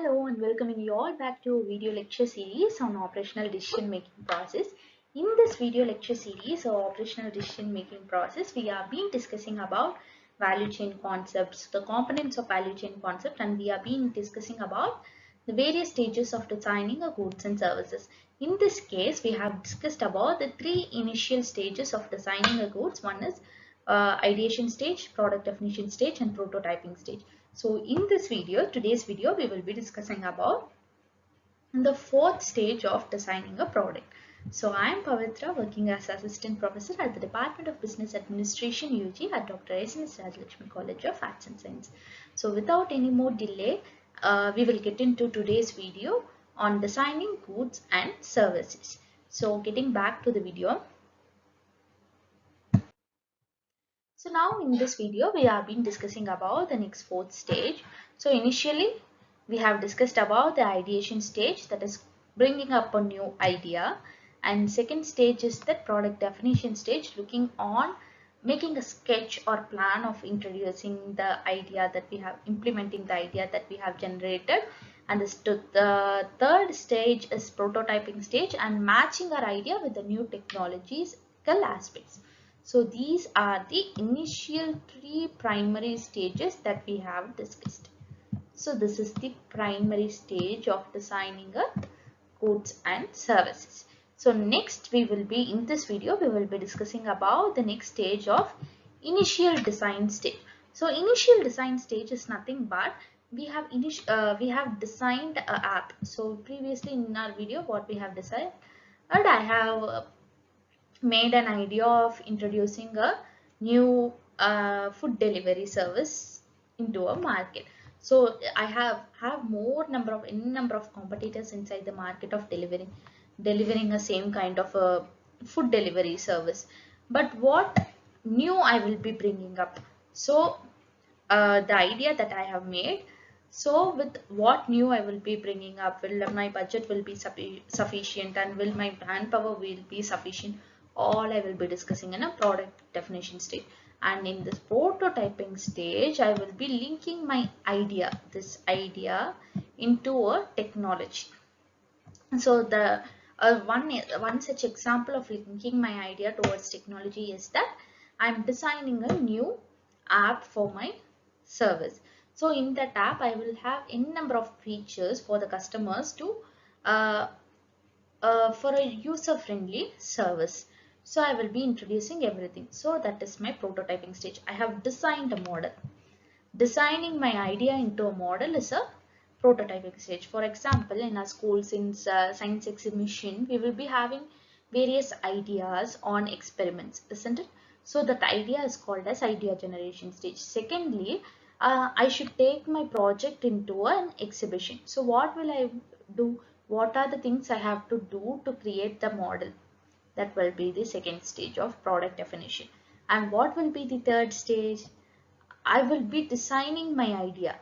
Hello and welcoming you all back to a video lecture series on operational decision making process. In this video lecture series or operational decision making process, we have been discussing about value chain concepts, the components of value chain concept, and we have been discussing about the various stages of designing a goods and services. In this case, we have discussed about the three initial stages of designing a goods. One is ideation stage, product definition stage, and prototyping stage. So in this video, today's video, we will be discussing about the fourth stage of designing a product. So I am Pavithra, working as assistant professor at the Department of Business Administration UG at Dr. SNS College of Arts and Science. So without any more delay, we will get into today's video on designing goods and services. So getting back to the video. So now in this video, we have been discussing about the next fourth stage. So initially, we have discussed about the ideation stage, that is bringing up a new idea. And second stage is the product definition stage, looking on making a sketch or plan of introducing the idea that we have, implementing the idea that we have generated. And the third stage is prototyping stage and matching our idea with the new technological aspects. So these are the initial three primary stages that we have discussed. So this is the primary stage of designing a goods and services. So next we will be, in this video, we will be discussing about the next stage of initial design stage. So initial design stage is nothing but we have designed an app. So previously in our video, what we have decided, I have made an idea of introducing a new food delivery service into a market. So I have more number of competitors inside the market of delivering a same kind of a food delivery service. But what new I will be bringing up? So the idea that I have made. So with what new I will be bringing up, will my budget will be sufficient and will my manpower will be sufficient? All I will be discussing in a product definition stage. And in this prototyping stage, I will be linking my idea, this idea, into a technology. So the one such example of linking my idea towards technology is that I'm designing a new app for my service. So in that app, I will have n number of features for the customers to for a user-friendly service. So I will be introducing everything. So that is my prototyping stage. I have designed a model. Designing my idea into a model is a prototyping stage. For example, in our schools, in science exhibition, we will be having various ideas on experiments, isn't it? So that idea is called as idea generation stage. Secondly, I should take my project into an exhibition. So what will I do? What are the things I have to do to create the model? That will be the second stage of product definition. And what will be the third stage? I will be designing my idea.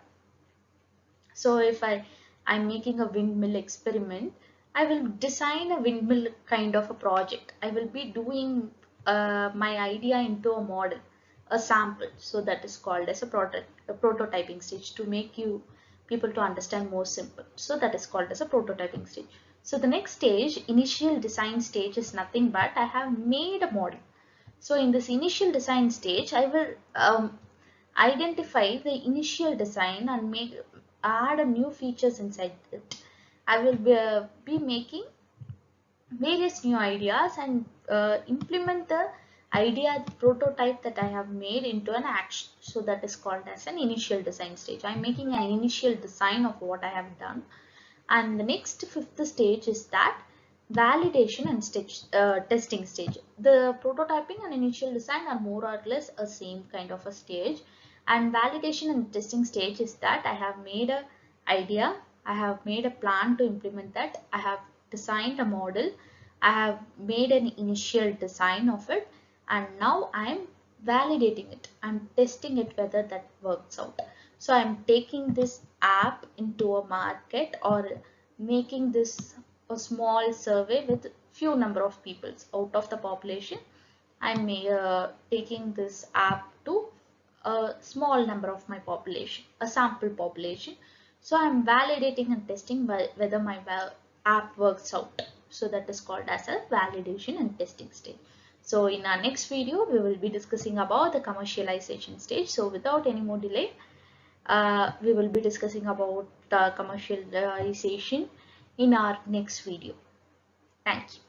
So if I'm making a windmill experiment, I will design a windmill kind of a project. I will be doing my idea into a model, a sample. So that is called as a prototyping stage, to make you people to understand more simple. So that is called as a prototyping stage. So the next stage, initial design stage, is nothing but I have made a model. So in this initial design stage, I will identify the initial design and add a new features inside it. I will be making various new ideas and implement the idea, the prototype that I have made into an action. So that is called as an initial design stage. I'm making an initial design of what I have done. And the next fifth stage is that validation and testing stage. The prototyping and initial design are more or less a same kind of a stage. And validation and testing stage is that I have made an idea, I have made a plan to implement that, I have designed a model, I have made an initial design of it, and now I am validating it. I'm testing it whether that works out. So I'm taking this app into a market or making this a small survey with few number of people out of the population. I'm taking this app to a small number of my population, a sample population. So I'm validating and testing whether my app works out. So that is called as a validation and testing stage. So in our next video, we will be discussing about the commercialization stage. So without any more delay, we will be discussing about commercialization in our next video. Thank you.